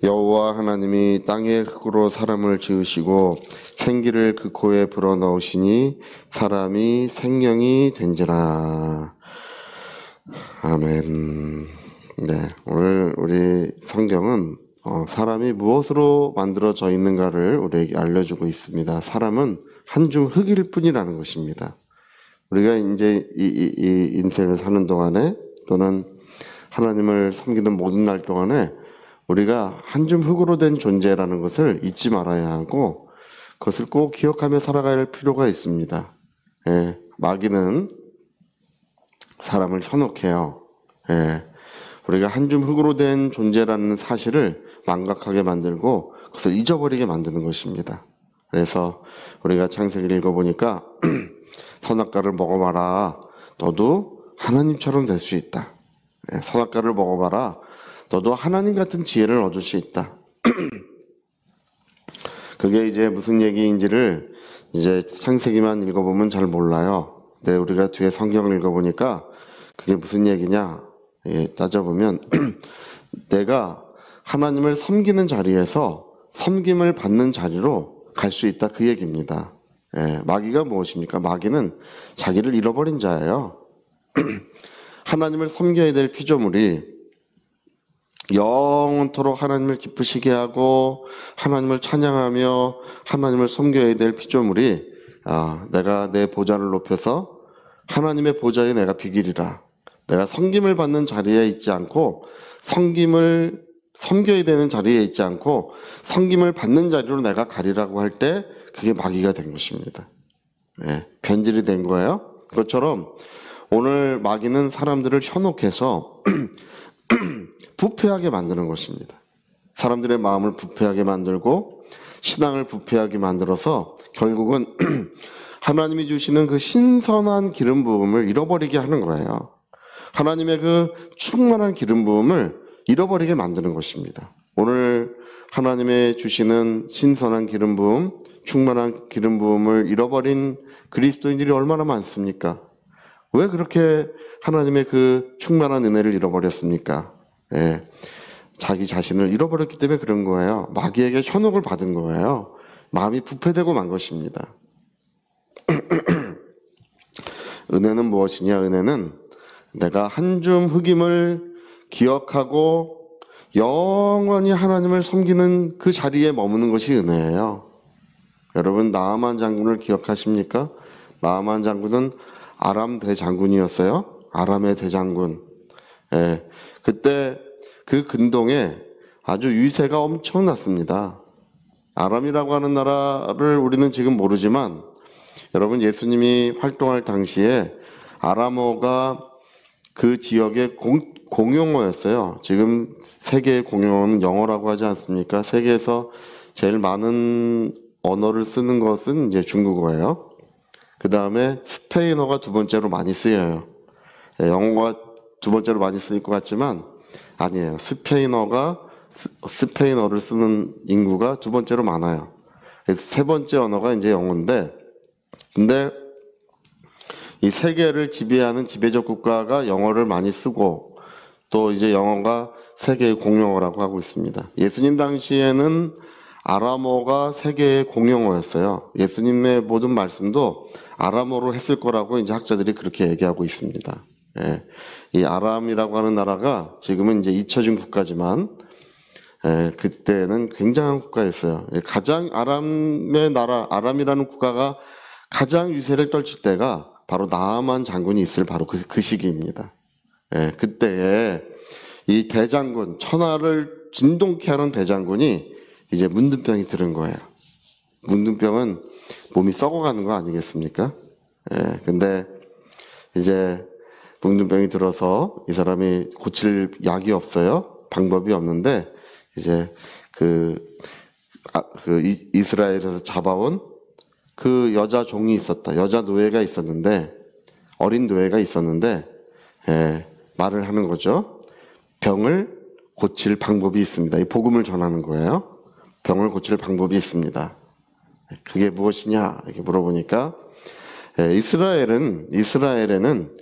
여호와 하나님이 땅의 흙으로 사람을 지으시고 생기를 그 코에 불어넣으시니 사람이 생명이 된지라. 아멘. 네, 오늘 우리 성경은 사람이 무엇으로 만들어져 있는가를 우리에게 알려주고 있습니다. 사람은 한 줌 흙일 뿐이라는 것입니다. 우리가 이제 이 인생을 사는 동안에 또는 하나님을 섬기는 모든 날 동안에 우리가 한 줌 흙으로 된 존재라는 것을 잊지 말아야 하고 그것을 꼭 기억하며 살아가야 할 필요가 있습니다. 예, 마귀는 사람을 현혹해요. 예, 우리가 한 줌 흙으로 된 존재라는 사실을 망각하게 만들고 그것을 잊어버리게 만드는 것입니다. 그래서 우리가 창세기를 읽어보니까 선악과를 먹어봐라. 너도 하나님처럼 될 수 있다. 예, 선악과를 먹어봐라. 너도 하나님 같은 지혜를 얻을 수 있다. 그게 이제 무슨 얘기인지를 이제 창세기만 읽어보면 잘 몰라요. 근데 우리가 뒤에 성경을 읽어보니까 그게 무슨 얘기냐 따져보면 내가 하나님을 섬기는 자리에서 섬김을 받는 자리로 갈 수 있다 그 얘기입니다. 예, 마귀가 무엇입니까? 마귀는 자기를 잃어버린 자예요. 하나님을 섬겨야 될 피조물이 영원토록 하나님을 기쁘시게 하고 하나님을 찬양하며 하나님을 섬겨야 될 피조물이 내가 내 보좌를 높여서 하나님의 보좌에 내가 비기리라. 내가 섬김을 받는 자리에 있지 않고 섬김을 섬겨야 되는 자리에 있지 않고 섬김을 받는 자리로 내가 가리라고 할 때 그게 마귀가 된 것입니다. 예, 변질이 된 거예요. 그것처럼 오늘 마귀는 사람들을 현혹해서 부패하게 만드는 것입니다. 사람들의 마음을 부패하게 만들고 신앙을 부패하게 만들어서 결국은 하나님이 주시는 그 신선한 기름 부음을 잃어버리게 하는 거예요. 하나님의 그 충만한 기름 부음을 잃어버리게 만드는 것입니다. 오늘 하나님의 주시는 신선한 기름 부음, 충만한 기름 부음을 잃어버린 그리스도인들이 얼마나 많습니까? 왜 그렇게 하나님의 그 충만한 은혜를 잃어버렸습니까? 예, 자기 자신을 잃어버렸기 때문에 그런 거예요. 마귀에게 현혹을 받은 거예요. 마음이 부패되고 만 것입니다. 은혜는 무엇이냐? 은혜는 내가 한 줌 흙임을 기억하고 영원히 하나님을 섬기는 그 자리에 머무는 것이 은혜예요. 여러분 나아만 장군을 기억하십니까? 나아만 장군은 아람 대장군이었어요. 아람의 대장군. 예, 그때 그 근동에 아주 유세가 엄청났습니다. 아람이라고 하는 나라를 우리는 지금 모르지만 여러분 예수님이 활동할 당시에 아람어가 그 지역의 공용어였어요. 지금 세계의 공용어는 영어라고 하지 않습니까? 세계에서 제일 많은 언어를 쓰는 것은 이제 중국어예요. 그 다음에 스페인어가 두 번째로 많이 쓰여요. 영어가 두 번째로 많이 쓰일 것 같지만 아니에요. 스페인어를 쓰는 인구가 두 번째로 많아요. 그래서 세 번째 언어가 이제 영어인데, 근데 이 세계를 지배하는 지배적 국가가 영어를 많이 쓰고 또 이제 영어가 세계의 공용어라고 하고 있습니다. 예수님 당시에는 아람어가 세계의 공용어였어요. 예수님의 모든 말씀도 아람어로 했을 거라고 이제 학자들이 그렇게 얘기하고 있습니다. 예, 이 아람이라고 하는 나라가 지금은 이제 잊혀진 국가지만 그때는 굉장한 국가였어요. 가장 아람의 나라, 아람이라는 국가가 가장 유세를 떨칠 때가 바로 나아만 장군이 있을 바로 그 시기입니다. 예, 그때에 이 대장군, 천하를 진동케 하는 대장군이 이제 문둥병이 들은 거예요. 문둥병은 몸이 썩어가는 거 아니겠습니까? 예, 근데 이제 문둥병이 들어서 이 사람이 고칠 약이 없어요. 방법이 없는데 이제 이스라엘에서 잡아온 그 여자 종이 있었다. 여자 노예가 있었는데 어린 노예가 있었는데 말을 하는 거죠. 병을 고칠 방법이 있습니다. 이 복음을 전하는 거예요. 병을 고칠 방법이 있습니다. 그게 무엇이냐 이렇게 물어보니까 이스라엘에는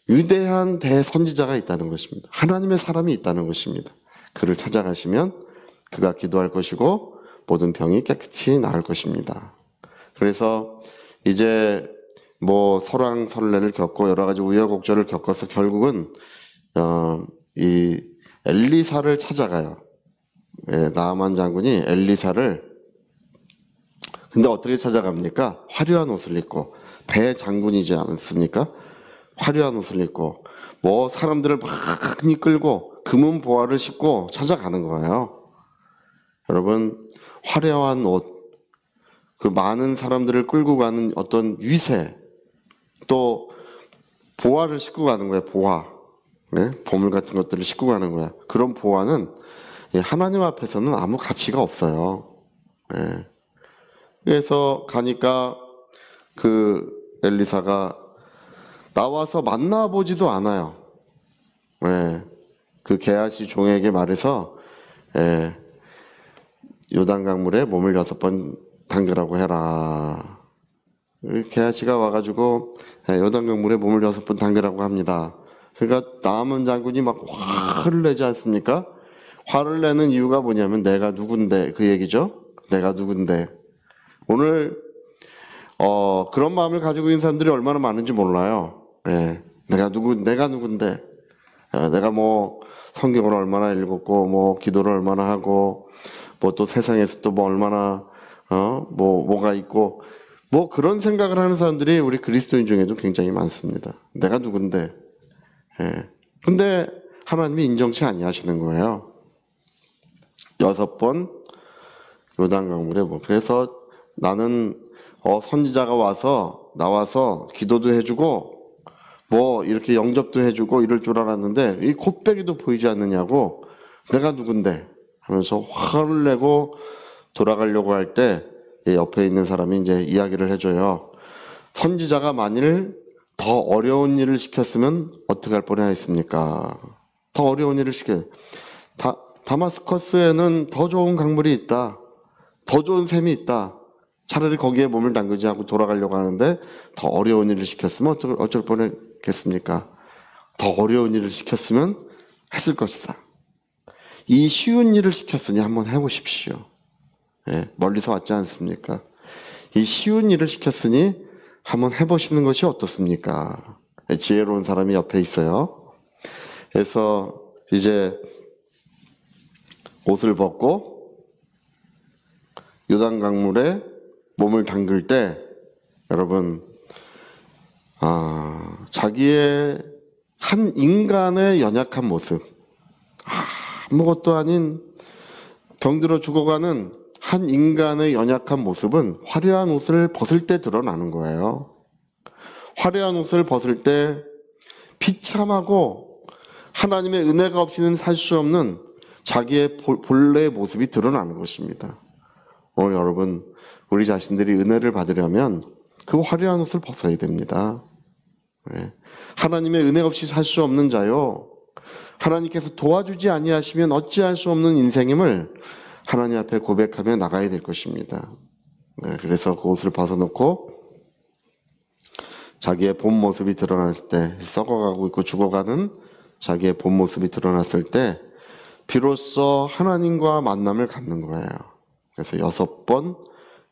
위대한 대선지자가 있다는 것입니다. 하나님의 사람이 있다는 것입니다. 그를 찾아가시면 그가 기도할 것이고 모든 병이 깨끗이 나을 것입니다. 그래서 이제 뭐 설왕설래를 겪고 여러 가지 우여곡절을 겪어서 결국은 이 엘리사를 찾아가요. 예, 나아만 장군이 엘리사를 근데 어떻게 찾아갑니까? 화려한 옷을 입고 대장군이지 않습니까? 화려한 옷을 입고 뭐 사람들을 많이 끌고 금은 보화를 싣고 찾아가는 거예요. 여러분 화려한 옷, 그 많은 사람들을 끌고 가는 어떤 위세, 또 보화를 싣고 가는 거예요. 보화, 네? 보물 같은 것들을 싣고 가는 거야. 그런 보화는 하나님 앞에서는 아무 가치가 없어요. 네. 그래서 가니까 그 엘리사가 나와서 만나보지도 않아요. 네. 그 게하시 종에게 말해서 요단강물에 몸을 6번 담그라고 해라. 게하시가 와가지고 요단강물에 몸을 6번 담그라고 합니다. 그러니까 나아만 장군이 막 화를 내지 않습니까? 화를 내는 이유가 뭐냐면 내가 누군데 그 얘기죠. 내가 누군데. 오늘 그런 마음을 가지고 있는 사람들이 얼마나 많은지 몰라요. 예, 내가 누군데, 내가 뭐 성경을 얼마나 읽었고, 뭐 기도를 얼마나 하고, 뭐 또 세상에서 또 뭐 얼마나 뭐가 있고, 뭐 그런 생각을 하는 사람들이 우리 그리스도인 중에도 굉장히 많습니다. 내가 누군데. 예. 근데 하나님이 인정치 아니하시는 거예요. 6번 요단강물에 뭐 그래서 나는 선지자가 나와서 기도도 해주고 뭐 이렇게 영접도 해주고 이럴 줄 알았는데 이 콧배기도 보이지 않느냐고 내가 누군데 하면서 화를 내고 돌아가려고 할 때 옆에 있는 사람이 이제 이야기를 해줘요. 선지자가 만일 더 어려운 일을 시켰으면 어떻게 할 뻔했습니까? 더 어려운 일을 다마스커스에는 더 좋은 강물이 있다. 더 좋은 샘이 있다. 차라리 거기에 몸을 담그지 하고 돌아가려고 하는데 더 어려운 일을 시켰으면 어쩔 뻔했겠습니까? 더 어려운 일을 시켰으면 했을 것이다. 이 쉬운 일을 시켰으니 한번 해보십시오. 예, 멀리서 왔지 않습니까? 이 쉬운 일을 시켰으니 한번 해보시는 것이 어떻습니까? 예, 지혜로운 사람이 옆에 있어요. 그래서 이제 옷을 벗고 요단강물에 몸을 담글 때 여러분 자기의 한 인간의 연약한 모습, 아무것도 아닌 병들어 죽어가는 한 인간의 연약한 모습은 화려한 옷을 벗을 때 드러나는 거예요. 화려한 옷을 벗을 때 비참하고 하나님의 은혜가 없이는 살 수 없는 자기의 본래의 모습이 드러나는 것입니다. 오늘 여러분 우리 자신들이 은혜를 받으려면 그 화려한 옷을 벗어야 됩니다. 하나님의 은혜 없이 살 수 없는 자요, 하나님께서 도와주지 아니하시면 어찌할 수 없는 인생임을 하나님 앞에 고백하며 나가야 될 것입니다. 그래서 그 옷을 벗어놓고 자기의 본 모습이 드러났을 때, 썩어가고 있고 죽어가는 자기의 본 모습이 드러났을 때 비로소 하나님과 만남을 갖는 거예요. 그래서 6번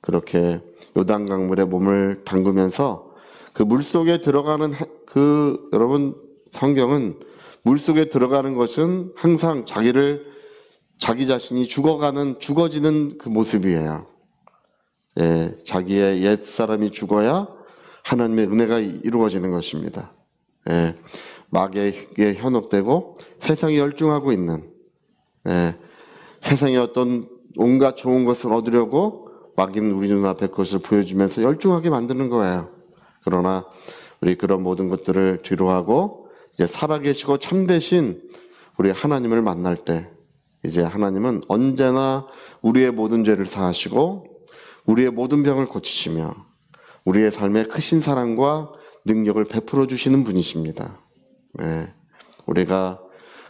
그렇게 요단강물에 몸을 담그면서 그 물속에 들어가는 여러분 성경은 물속에 들어가는 것은 항상 자기 자신이 죽어지는 그 모습이에요. 예, 자기의 옛사람이 죽어야 하나님의 은혜가 이루어지는 것입니다. 예, 마귀에게 현혹되고 세상에 열중하고 있는, 세상의 어떤 온갖 좋은 것을 얻으려고 마귀는 우리 눈앞에 그것을 보여주면서 열중하게 만드는 거예요. 그러나 우리 그런 모든 것들을 뒤로하고 이제 살아계시고 참되신 우리 하나님을 만날 때 이제 하나님은 언제나 우리의 모든 죄를 사하시고 우리의 모든 병을 고치시며 우리의 삶에 크신 사랑과 능력을 베풀어 주시는 분이십니다. 우리가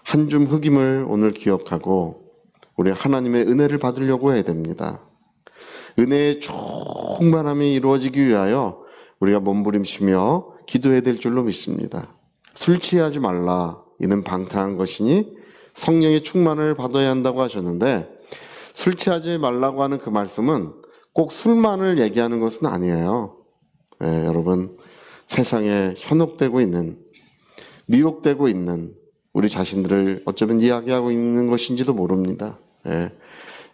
한 줌 흙임을 오늘 기억하고 우리 하나님의 은혜를 받으려고 해야 됩니다. 은혜의 충만함이 이루어지기 위하여 우리가 몸부림치며 기도해야 될 줄로 믿습니다. 술 취하지 말라, 이는 방탕한 것이니 성령의 충만을 받아야 한다고 하셨는데 술 취하지 말라고 하는 그 말씀은 꼭 술만을 얘기하는 것은 아니에요. 여러분, 세상에 현혹되고 있는, 미혹되고 있는 우리 자신들을 어쩌면 이야기하고 있는 것인지도 모릅니다.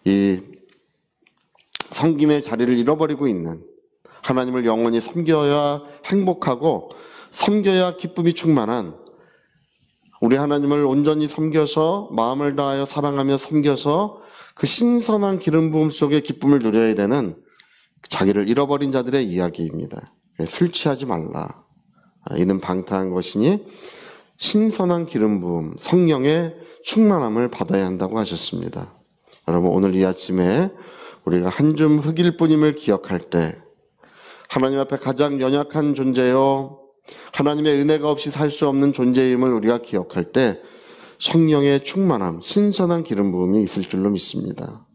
이 섬김의 자리를 잃어버리고 있는, 하나님을 영원히 섬겨야 행복하고 섬겨야 기쁨이 충만한, 우리 하나님을 온전히 섬겨서 마음을 다하여 사랑하며 섬겨서 그 신선한 기름 부음 속에 기쁨을 누려야 되는 자기를 잃어버린 자들의 이야기입니다. 술 취하지 말라. 이는 방탕한 것이니 신선한 기름 부음, 성령의 충만함을 받아야 한다고 하셨습니다. 여러분, 오늘 이 아침에 우리가 한 줌 흙일 뿐임을 기억할 때, 하나님 앞에 가장 연약한 존재요, 하나님의 은혜가 없이 살 수 없는 존재임을 우리가 기억할 때 성령의 충만함, 신선한 기름 부음이 있을 줄로 믿습니다.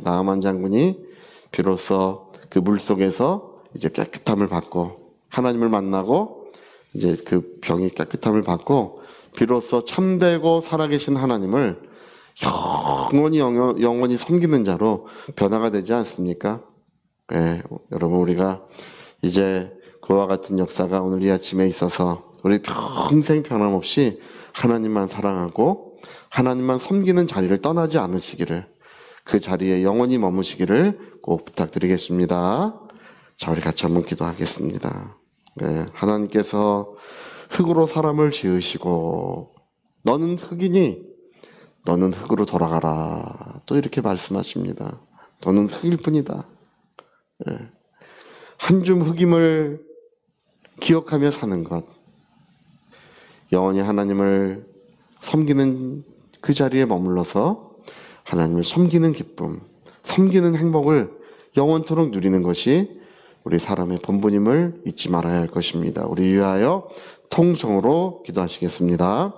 나아만 장군이 비로소 그 물속에서 이제 깨끗함을 받고 하나님을 만나고 이제 그 병이 깨끗함을 받고 비로소 참되고 살아계신 하나님을 영원히 섬기는 자로 변화가 되지 않습니까? 여러분, 우리가 이제 그와 같은 역사가 오늘 이 아침에 있어서 우리 평생 변함없이 하나님만 사랑하고 하나님만 섬기는 자리를 떠나지 않으시기를, 그 자리에 영원히 머무시기를 꼭 부탁드리겠습니다. 자, 우리 같이 한번 기도하겠습니다. 하나님께서 흙으로 사람을 지으시고 너는 흙이니 너는 흙으로 돌아가라, 또 이렇게 말씀하십니다. 너는 흙일 뿐이다. 한 줌 흙임을 기억하며 사는 것, 영원히 하나님을 섬기는 그 자리에 머물러서 하나님을 섬기는 기쁨, 섬기는 행복을 영원토록 누리는 것이 우리 사람의 본분임을 잊지 말아야 할 것입니다. 우리 위하여 통성으로 기도하시겠습니다.